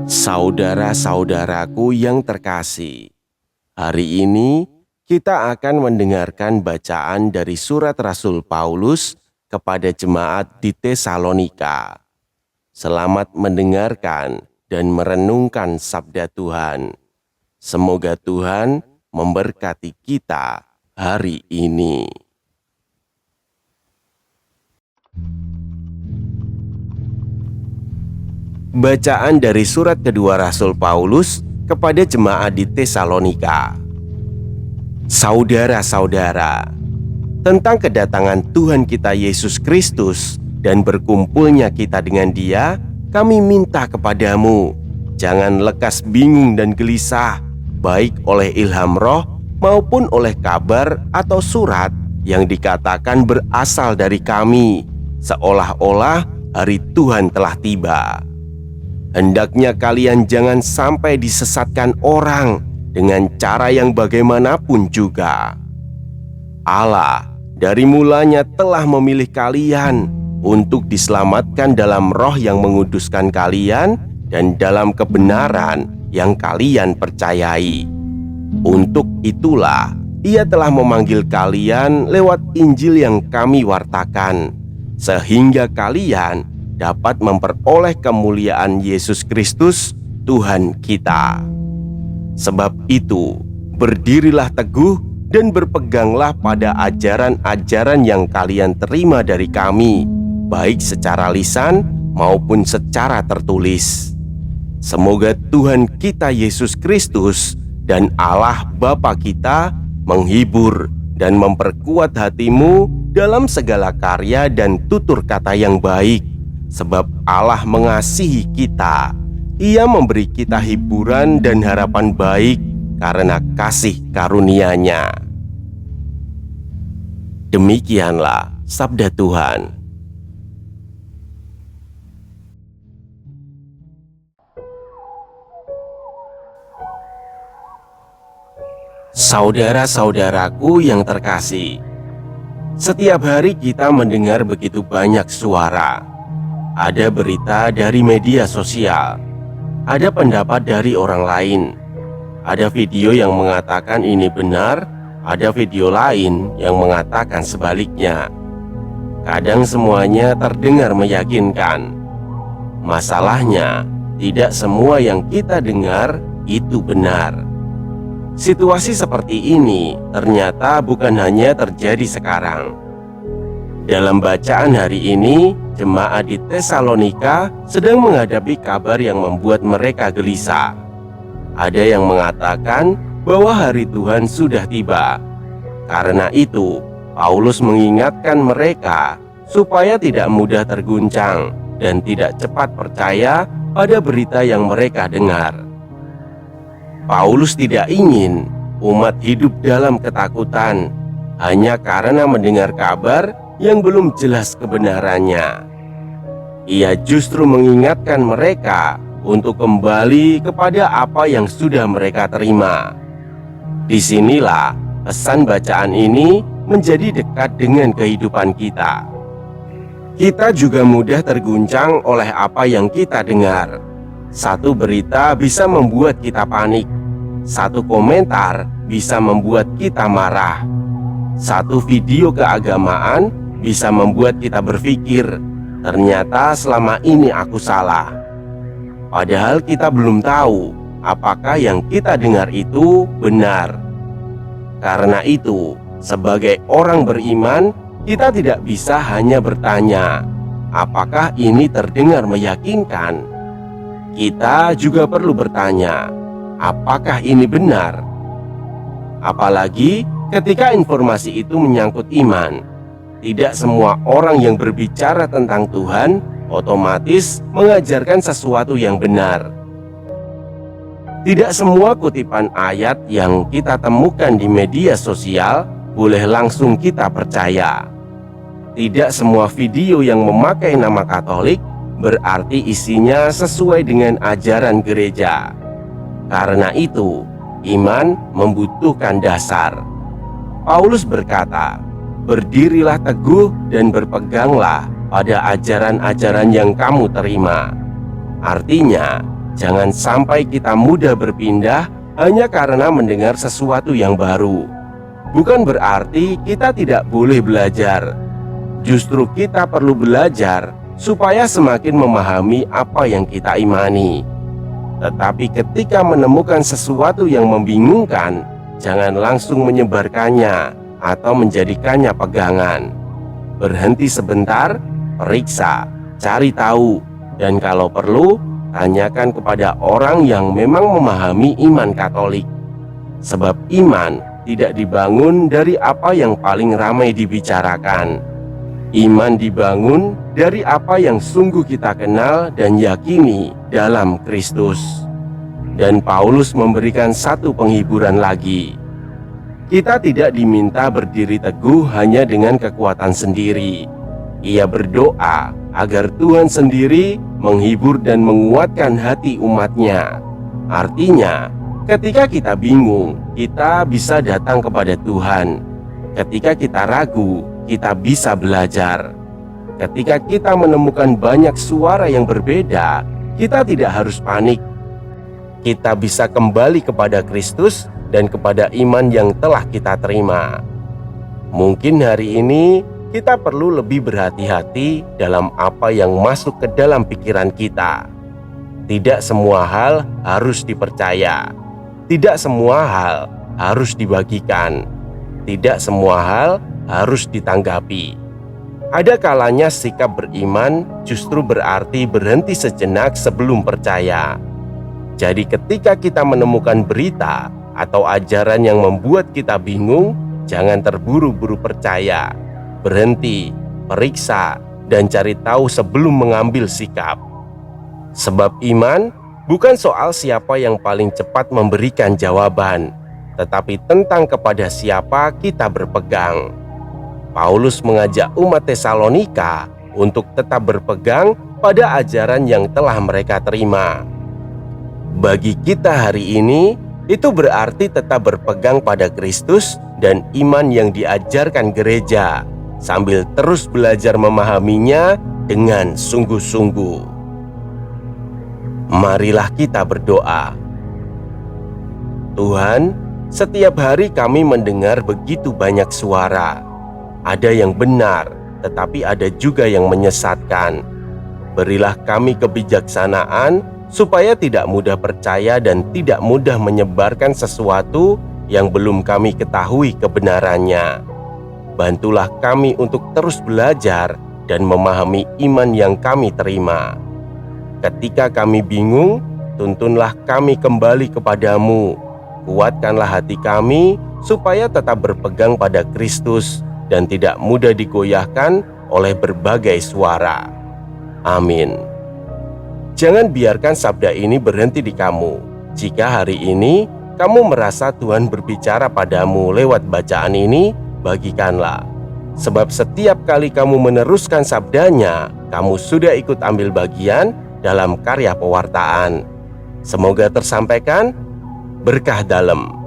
Saudara-saudaraku yang terkasih, hari ini kita akan mendengarkan bacaan dari surat Rasul Paulus kepada jemaat di Tesalonika. Selamat mendengarkan dan merenungkan sabda Tuhan. Semoga Tuhan memberkati kita hari ini. Bacaan dari surat kedua Rasul Paulus kepada jemaat di Tesalonika. Saudara-saudara, tentang kedatangan Tuhan kita Yesus Kristus dan berkumpulnya kita dengan Dia, kami minta kepadamu, jangan lekas bingung dan gelisah, baik oleh ilham roh maupun oleh kabar atau surat yang dikatakan berasal dari kami, seolah-olah hari Tuhan telah tiba. Hendaknya kalian jangan sampai disesatkan orang dengan cara yang bagaimanapun juga. Allah dari mulanya telah memilih kalian untuk diselamatkan dalam roh yang menguduskan kalian dan dalam kebenaran yang kalian percayai. Untuk itulah Ia telah memanggil kalian lewat Injil yang kami wartakan, sehingga kalian dapat memperoleh kemuliaan Yesus Kristus Tuhan kita. Sebab itu, berdirilah teguh dan berpeganglah pada ajaran-ajaran yang kalian terima dari kami, baik secara lisan maupun secara tertulis. Semoga Tuhan kita Yesus Kristus dan Allah Bapa kita menghibur dan memperkuat hatimu dalam segala karya dan tutur kata yang baik. Sebab Allah mengasihi kita, Ia memberi kita hiburan dan harapan baik karena kasih karunia-Nya. Demikianlah sabda Tuhan. Saudara-saudaraku yang terkasih, setiap hari kita mendengar begitu banyak suara. Ada berita dari media sosial, ada pendapat dari orang lain, ada video yang mengatakan ini benar, ada video lain yang mengatakan sebaliknya. Kadang semuanya terdengar meyakinkan. Masalahnya, tidak semua yang kita dengar itu benar. Situasi seperti ini ternyata bukan hanya terjadi sekarang. Dalam bacaan hari ini, jemaat di Tesalonika sedang menghadapi kabar yang membuat mereka gelisah. Ada yang mengatakan bahwa hari Tuhan sudah tiba. Karena itu, Paulus mengingatkan mereka supaya tidak mudah terguncang dan tidak cepat percaya pada berita yang mereka dengar. Paulus tidak ingin umat hidup dalam ketakutan hanya karena mendengar kabar yang belum jelas kebenarannya. Ia justru mengingatkan mereka untuk kembali kepada apa yang sudah mereka terima. Disinilah pesan bacaan ini menjadi dekat dengan kehidupan kita. Kita juga mudah terguncang oleh apa yang kita dengar. Satu berita bisa membuat kita panik. Satu komentar bisa membuat kita marah. Satu video keagamaan bisa membuat kita berpikir, ternyata selama ini aku salah. Padahal kita belum tahu apakah yang kita dengar itu benar. Karena itu, sebagai orang beriman, kita tidak bisa hanya bertanya, apakah ini terdengar meyakinkan? Kita juga perlu bertanya, apakah ini benar? Apalagi ketika informasi itu menyangkut iman. Tidak semua orang yang berbicara tentang Tuhan otomatis mengajarkan sesuatu yang benar. Tidak semua kutipan ayat yang kita temukan di media sosial boleh langsung kita percaya. Tidak semua video yang memakai nama Katolik berarti isinya sesuai dengan ajaran gereja. Karena itu, iman membutuhkan dasar. Paulus berkata, berdirilah teguh dan berpeganglah pada ajaran-ajaran yang kamu terima. Artinya, Jangan sampai kita mudah berpindah hanya karena mendengar sesuatu yang baru. Bukan berarti kita tidak boleh belajar. Justru kita perlu belajar supaya semakin memahami apa yang kita imani. Tetapi ketika menemukan sesuatu yang membingungkan, jangan langsung menyebarkannya atau menjadikannya pegangan. Berhenti sebentar, periksa, cari tahu, dan kalau perlu, tanyakan kepada orang yang memang memahami iman Katolik. Sebab iman tidak dibangun dari apa yang paling ramai dibicarakan. Iman dibangun dari apa yang sungguh kita kenal dan yakini dalam Kristus. Dan Paulus memberikan satu penghiburan lagi. Kita tidak diminta berdiri teguh hanya dengan kekuatan sendiri. Ia berdoa agar Tuhan sendiri menghibur dan menguatkan hati umatnya. Artinya, ketika kita bingung, kita bisa datang kepada Tuhan. Ketika kita ragu, kita bisa belajar. Ketika kita menemukan banyak suara yang berbeda, kita tidak harus panik. Kita bisa kembali kepada Kristus dan kepada iman yang telah kita terima. Mungkin hari ini kita perlu lebih berhati-hati dalam apa yang masuk ke dalam pikiran kita. Tidak semua hal harus dipercaya. Tidak semua hal harus dibagikan. Tidak semua hal harus ditanggapi. Ada kalanya sikap beriman justru berarti berhenti sejenak sebelum percaya. Jadi ketika kita menemukan berita atau ajaran yang membuat kita bingung, jangan terburu-buru percaya. Berhenti, periksa, dan cari tahu sebelum mengambil sikap. Sebab iman bukan soal siapa yang paling cepat memberikan jawaban, tetapi tentang kepada siapa kita berpegang. Paulus mengajak umat Tesalonika untuk tetap berpegang pada ajaran yang telah mereka terima. Bagi kita hari ini, itu berarti tetap berpegang pada Kristus dan iman yang diajarkan gereja, sambil terus belajar memahaminya dengan sungguh-sungguh. Marilah kita berdoa. Tuhan, setiap hari kami mendengar begitu banyak suara. Ada yang benar, tetapi ada juga yang menyesatkan. Berilah kami kebijaksanaan supaya tidak mudah percaya dan tidak mudah menyebarkan sesuatu yang belum kami ketahui kebenarannya. Bantulah kami untuk terus belajar dan memahami iman yang kami terima. Ketika kami bingung, tuntunlah kami kembali kepadamu. Kuatkanlah hati kami supaya tetap berpegang pada Kristus dan tidak mudah digoyahkan oleh berbagai suara. Amin. Jangan biarkan sabda ini berhenti di kamu. Jika hari ini kamu merasa Tuhan berbicara padamu lewat bacaan ini, bagikanlah. Sebab setiap kali kamu meneruskan sabdanya, kamu sudah ikut ambil bagian dalam karya pewartaan. Semoga tersampaikan berkah dalam.